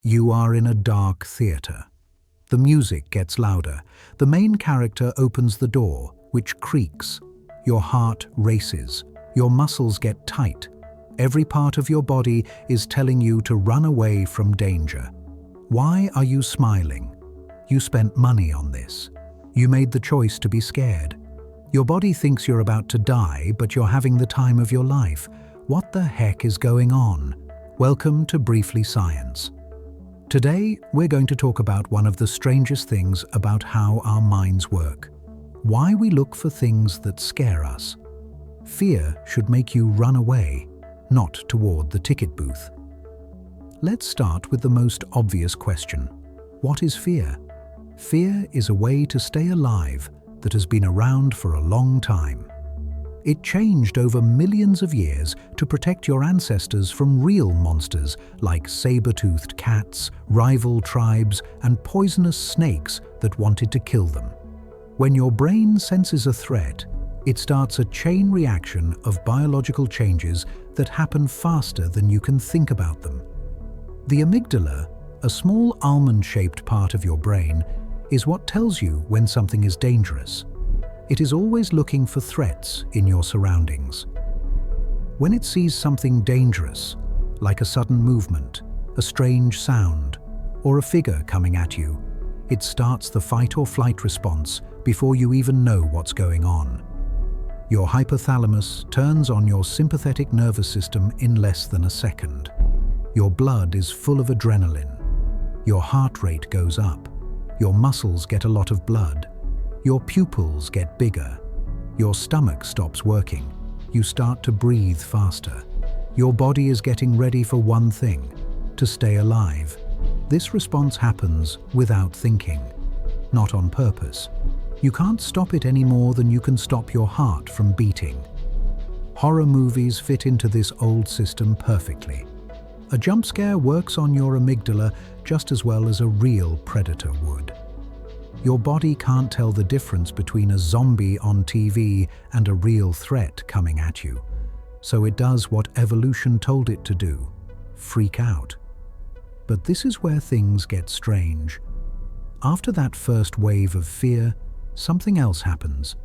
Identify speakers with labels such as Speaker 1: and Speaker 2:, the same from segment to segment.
Speaker 1: You are in a dark theater. The music gets louder. The main character opens the door, which creaks. Your heart races. Your muscles get tight. Every part of your body is telling you to run away from danger. Why are you smiling? You spent money on this. You made the choice to be scared. Your body thinks you're about to die, but you're having the time of your life. What the heck is going on? Welcome to Briefly Science. Today, we're going to talk about one of the strangest things about how our minds work. Why we look for things that scare us. Fear should make you run away, not toward the ticket booth. Let's start with the most obvious question. What is fear? Fear is a way to stay alive that has been around for a long time. It changed over millions of years to protect your ancestors from real monsters like saber-toothed cats, rival tribes, and poisonous snakes that wanted to kill them. When your brain senses a threat, it starts a chain reaction of biological changes that happen faster than you can think about them. The amygdala, a small almond-shaped part of your brain, is what tells you when something is dangerous. It is always looking for threats in your surroundings. When it sees something dangerous, like a sudden movement, a strange sound, or a figure coming at you, it starts the fight or flight response before you even know what's going on. Your hypothalamus turns on your sympathetic nervous system in less than a second. Your blood is full of adrenaline. Your heart rate goes up. Your muscles get a lot of blood. Your pupils get bigger. Your stomach stops working. You start to breathe faster. Your body is getting ready for one thing: to stay alive. This response happens without thinking, not on purpose. You can't stop it any more than you can stop your heart from beating. Horror movies fit into this old system perfectly. A jump scare works on your amygdala just as well as a real predator would. Your body can't tell the difference between a zombie on TV and a real threat coming at you. So it does what evolution told it to do: freak out. But this is where things get strange. After that first wave of fear, something else happens.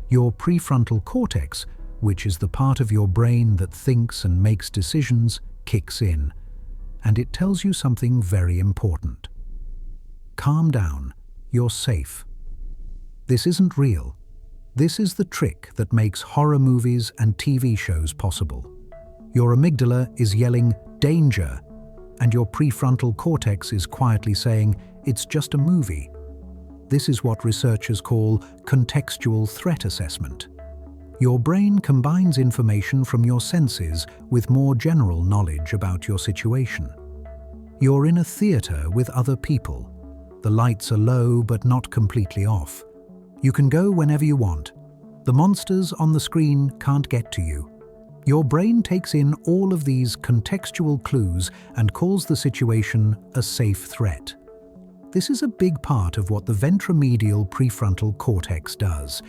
Speaker 1: Your prefrontal cortex, which is the part of your brain that thinks and makes decisions, kicks in. And it tells you something very important. Calm down. You're safe. This isn't real. This is the trick that makes horror movies and TV shows possible. Your amygdala is yelling, "Danger!" and your prefrontal cortex is quietly saying, "It's just a movie." This is what researchers call contextual threat assessment. Your brain combines information from your senses with more general knowledge about your situation. You're in a theater with other people. The lights are low but not completely off. You can go whenever you want. The monsters on the screen can't get to you. Your brain takes in all of these contextual clues and calls the situation a safe threat. This is a big part of what the ventromedial prefrontal cortex does.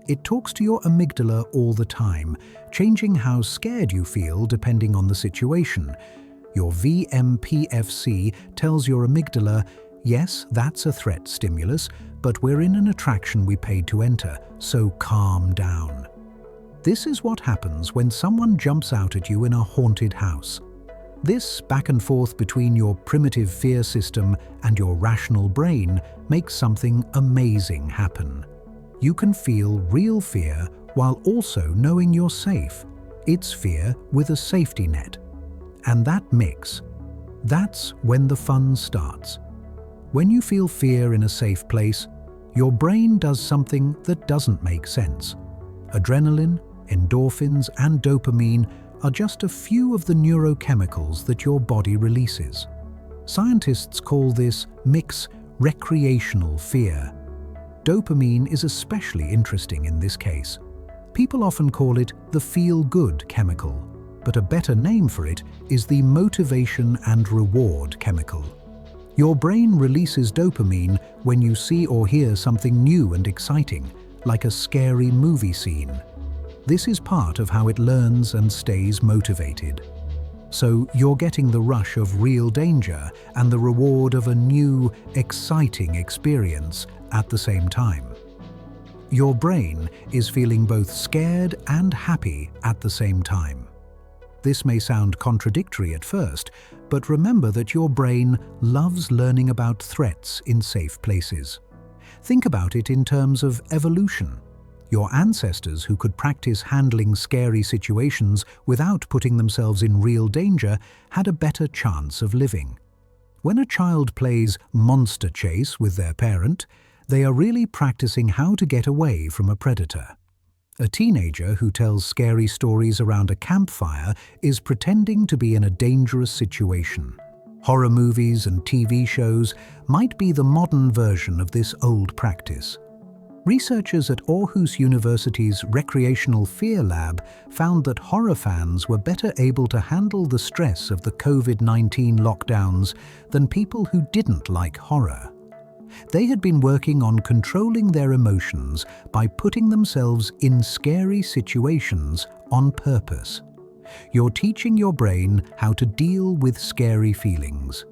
Speaker 1: It talks to your amygdala all the time, changing how scared you feel depending on the situation. Your VMPFC tells your amygdala, "Yes, that's a threat stimulus, but we're in an attraction we paid to enter, so calm down." This is what happens when someone jumps out at you in a haunted house. This back and forth between your primitive fear system and your rational brain makes something amazing happen. You can feel real fear while also knowing you're safe. It's fear with a safety net. And that mix, that's when the fun starts. When you feel fear in a safe place, your brain does something that doesn't make sense. Adrenaline, endorphins, and dopamine are just a few of the neurochemicals that your body releases. Scientists call this mix recreational fear. Dopamine is especially interesting in this case. People often call it the feel-good chemical, but a better name for it is the motivation and reward chemical. Your brain releases dopamine when you see or hear something new and exciting, like a scary movie scene. This is part of how it learns and stays motivated. So you're getting the rush of real danger and the reward of a new, exciting experience at the same time. Your brain is feeling both scared and happy at the same time. This may sound contradictory at first, but remember that your brain loves learning about threats in safe places. Think about it in terms of evolution. Your ancestors who could practice handling scary situations without putting themselves in real danger had a better chance of living. When a child plays monster chase with their parent, they are really practicing how to get away from a predator. A teenager who tells scary stories around a campfire is pretending to be in a dangerous situation. Horror movies and TV shows might be the modern version of this old practice. Researchers at Aarhus University's Recreational Fear Lab found that horror fans were better able to handle the stress of the COVID-19 lockdowns than people who didn't like horror. They had been working on controlling their emotions by putting themselves in scary situations on purpose. You're teaching your brain how to deal with scary feelings.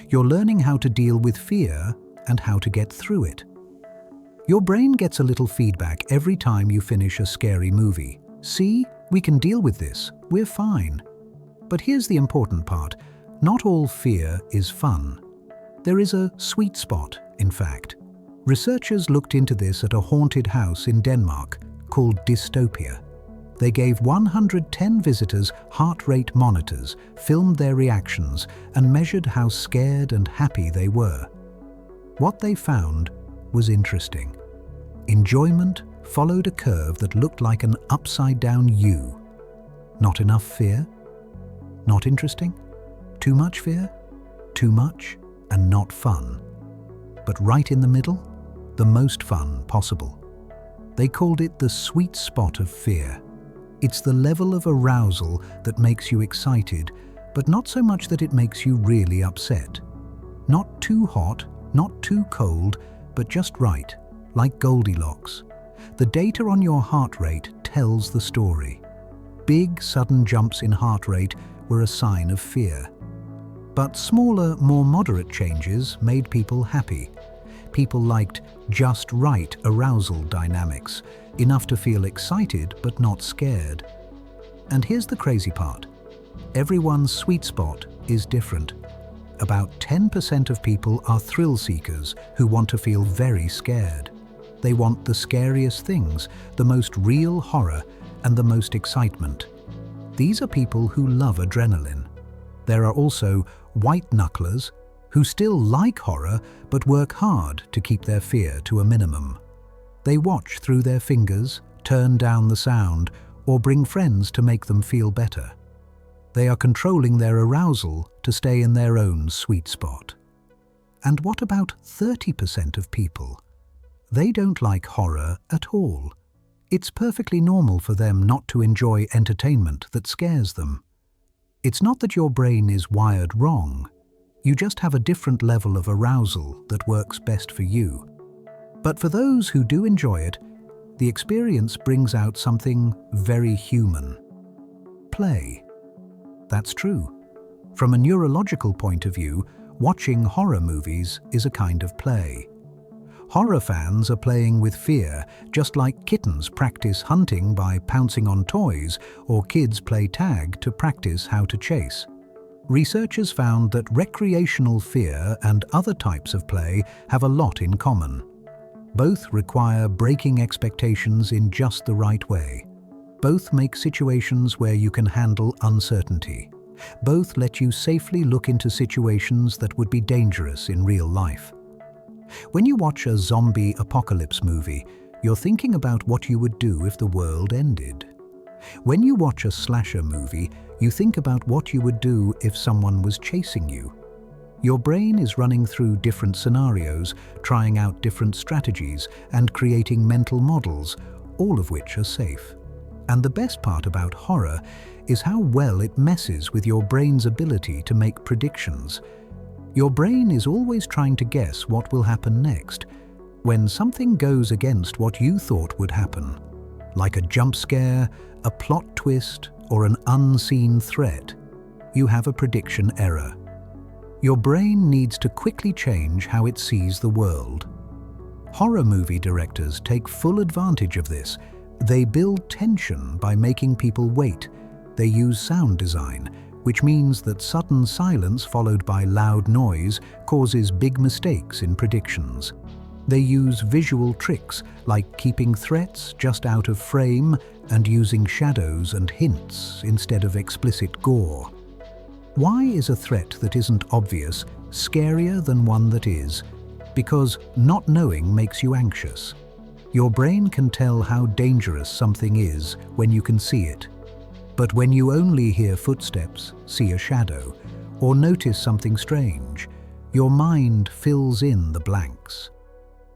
Speaker 1: You're learning how to deal with fear and how to get through it. Your brain gets a little feedback every time you finish a scary movie. See, we can deal with this, we're fine. But here's the important part. Not all fear is fun. There is a sweet spot, in fact. Researchers looked into this at a haunted house in Denmark called Dystopia. They gave 110 visitors heart rate monitors, filmed their reactions, and measured how scared and happy they were. What they found was interesting. Enjoyment followed a curve that looked like an upside-down U. Not enough fear? Not interesting? Too much fear? Too much and not fun. But right in the middle, the most fun possible. They called it the sweet spot of fear. It's the level of arousal that makes you excited, but not so much that it makes you really upset. Not too hot, not too cold, but just right, like Goldilocks. The data on your heart rate tells the story. Big, sudden jumps in heart rate were a sign of fear. But smaller, more moderate changes made people happy. People liked just right arousal dynamics, enough to feel excited but not scared. And here's the crazy part. Everyone's sweet spot is different. About 10% of people are thrill seekers who want to feel very scared. They want the scariest things, the most real horror, and the most excitement. These are people who love adrenaline. There are also white-knucklers who still like horror but work hard to keep their fear to a minimum. They watch through their fingers, turn down the sound, or bring friends to make them feel better. They are controlling their arousal to stay in their own sweet spot. And what about 30% of people? They don't like horror at all. It's perfectly normal for them not to enjoy entertainment that scares them. It's not that your brain is wired wrong. You just have a different level of arousal that works best for you. But for those who do enjoy it, the experience brings out something very human. Play. That's true. From a neurological point of view, watching horror movies is a kind of play. Horror fans are playing with fear, just like kittens practice hunting by pouncing on toys, or kids play tag to practice how to chase. Researchers found that recreational fear and other types of play have a lot in common. Both require breaking expectations in just the right way. Both make situations where you can handle uncertainty. Both let you safely look into situations that would be dangerous in real life. When you watch a zombie apocalypse movie, you're thinking about what you would do if the world ended. When you watch a slasher movie, you think about what you would do if someone was chasing you. Your brain is running through different scenarios, trying out different strategies, and creating mental models, all of which are safe. And the best part about horror is how well it messes with your brain's ability to make predictions. Your brain is always trying to guess what will happen next. When something goes against what you thought would happen, like a jump scare, a plot twist, or an unseen threat, you have a prediction error. Your brain needs to quickly change how it sees the world. Horror movie directors take full advantage of this. They build tension by making people wait. They use sound design, which means that sudden silence followed by loud noise causes big mistakes in predictions. They use visual tricks like keeping threats just out of frame and using shadows and hints instead of explicit gore. Why is a threat that isn't obvious scarier than one that is? Because not knowing makes you anxious. Your brain can tell how dangerous something is when you can see it. But when you only hear footsteps, see a shadow, or notice something strange, your mind fills in the blanks.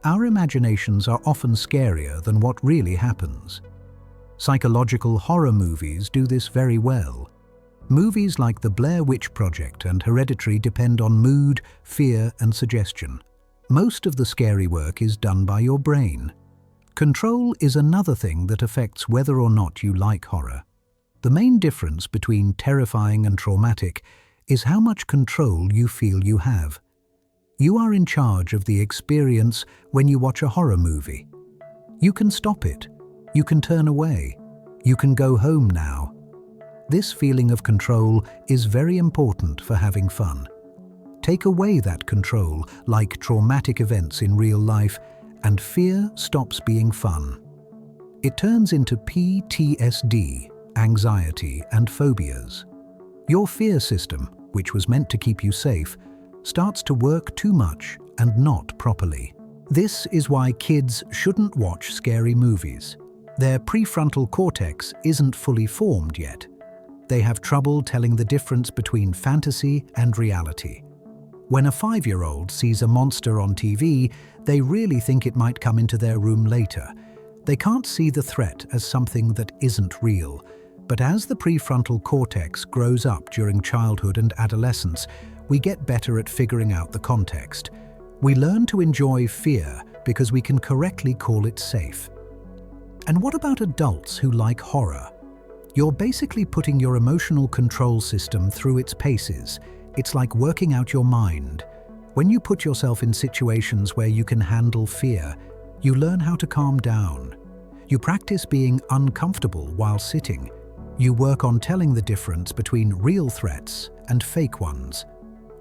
Speaker 1: Our imaginations are often scarier than what really happens. Psychological horror movies do this very well. Movies like The Blair Witch Project and Hereditary depend on mood, fear, and suggestion. Most of the scary work is done by your brain. Control is another thing that affects whether or not you like horror. The main difference between terrifying and traumatic is how much control you feel you have. You are in charge of the experience when you watch a horror movie. You can stop it. You can turn away. You can go home now. This feeling of control is very important for having fun. Take away that control, like traumatic events in real life, and fear stops being fun. It turns into PTSD, anxiety, and phobias. Your fear system, which was meant to keep you safe, starts to work too much and not properly. This is why kids shouldn't watch scary movies. Their prefrontal cortex isn't fully formed yet. They have trouble telling the difference between fantasy and reality. When a 5-year-old sees a monster on TV, they really think it might come into their room later. They can't see the threat as something that isn't real. But as the prefrontal cortex grows up during childhood and adolescence, we get better at figuring out the context. We learn to enjoy fear because we can correctly call it safe. And what about adults who like horror? You're basically putting your emotional control system through its paces. It's like working out your mind. When you put yourself in situations where you can handle fear, you learn how to calm down. You practice being uncomfortable while sitting. You work on telling the difference between real threats and fake ones.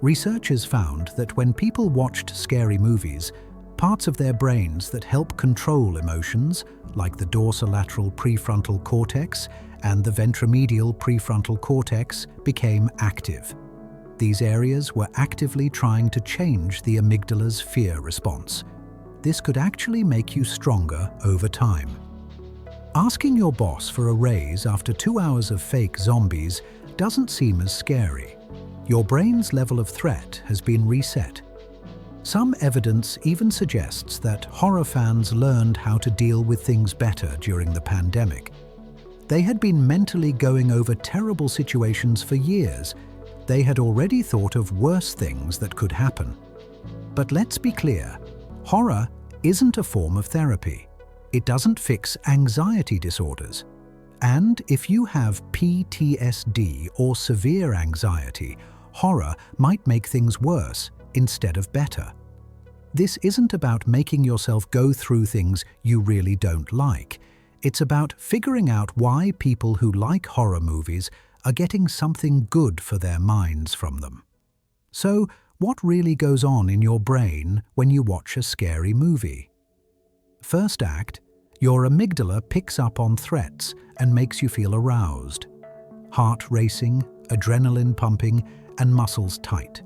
Speaker 1: Researchers found that when people watched scary movies, parts of their brains that help control emotions, like the dorsolateral prefrontal cortex and the ventromedial prefrontal cortex, became active. These areas were actively trying to change the amygdala's fear response. This could actually make you stronger over time. Asking your boss for a raise after 2 hours of fake zombies doesn't seem as scary. Your brain's level of threat has been reset. Some evidence even suggests that horror fans learned how to deal with things better during the pandemic. They had been mentally going over terrible situations for years. They had already thought of worse things that could happen. But let's be clear, horror isn't a form of therapy. It doesn't fix anxiety disorders. And if you have PTSD or severe anxiety, horror might make things worse instead of better. This isn't about making yourself go through things you really don't like. It's about figuring out why people who like horror movies are getting something good for their minds from them. So, what really goes on in your brain when you watch a scary movie? First act, your amygdala picks up on threats and makes you feel aroused. Heart racing, adrenaline pumping, and muscles tight.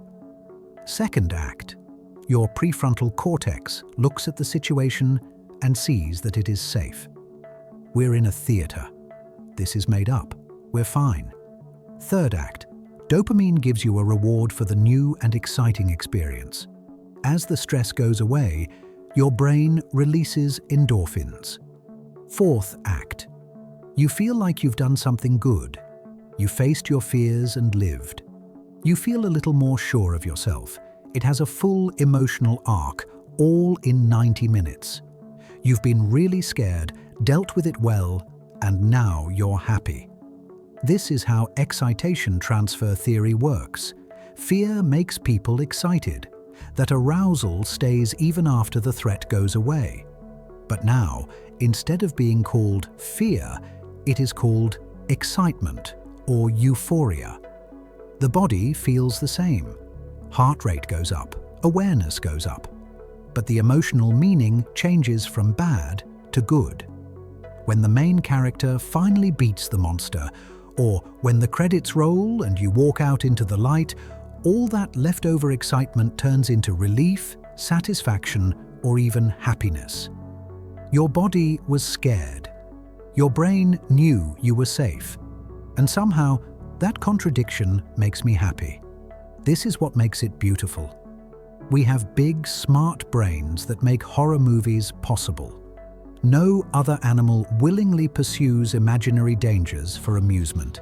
Speaker 1: Second act, your prefrontal cortex looks at the situation and sees that it is safe. We're in a theater. This is made up. We're fine. Third act, dopamine gives you a reward for the new and exciting experience. As the stress goes away, your brain releases endorphins. Fourth act, you feel like you've done something good. You faced your fears and lived. You feel a little more sure of yourself. It has a full emotional arc, all in 90 minutes. You've been really scared, dealt with it well, and now you're happy. This is how excitation transfer theory works. Fear makes people excited. That arousal stays even after the threat goes away. But now, instead of being called fear, it is called excitement or euphoria. The body feels the same. Heart rate goes up, awareness goes up. But the emotional meaning changes from bad to good. When the main character finally beats the monster, or when the credits roll and you walk out into the light, all that leftover excitement turns into relief, satisfaction, or even happiness. Your body was scared. Your brain knew you were safe. And somehow, that contradiction makes me happy. This is what makes it beautiful. We have big, smart brains that make horror movies possible. No other animal willingly pursues imaginary dangers for amusement.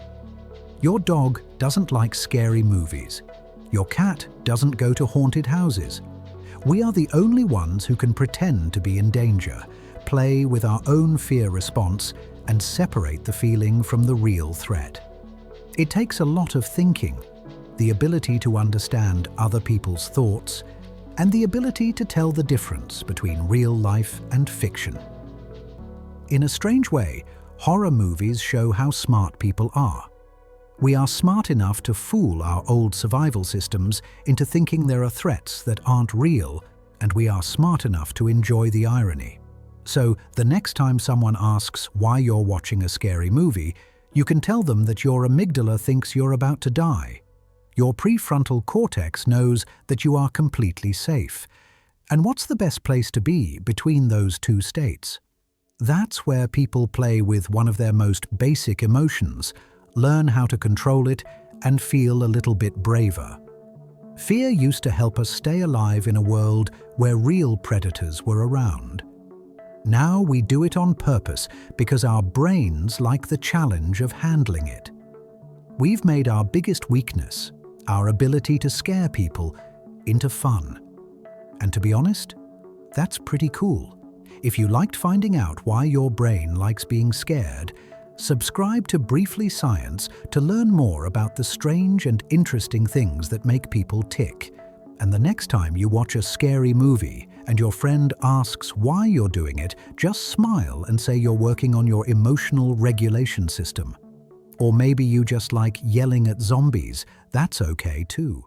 Speaker 1: Your dog doesn't like scary movies. Your cat doesn't go to haunted houses. We are the only ones who can pretend to be in danger, play with our own fear response, and separate the feeling from the real threat. It takes a lot of thinking, the ability to understand other people's thoughts, and the ability to tell the difference between real life and fiction. In a strange way, horror movies show how smart people are. We are smart enough to fool our old survival systems into thinking there are threats that aren't real, and we are smart enough to enjoy the irony. So, the next time someone asks why you're watching a scary movie, you can tell them that your amygdala thinks you're about to die. Your prefrontal cortex knows that you are completely safe. And what's the best place to be between those two states? That's where people play with one of their most basic emotions, learn how to control it, and feel a little bit braver. Fear used to help us stay alive in a world where real predators were around. Now we do it on purpose because our brains like the challenge of handling it. We've made our biggest weakness, our ability to scare people, into fun. And to be honest, that's pretty cool. If you liked finding out why your brain likes being scared, subscribe to Briefly Science to learn more about the strange and interesting things that make people tick. And the next time you watch a scary movie and your friend asks why you're doing it, just smile and say you're working on your emotional regulation system. Or maybe you just like yelling at zombies. That's okay too.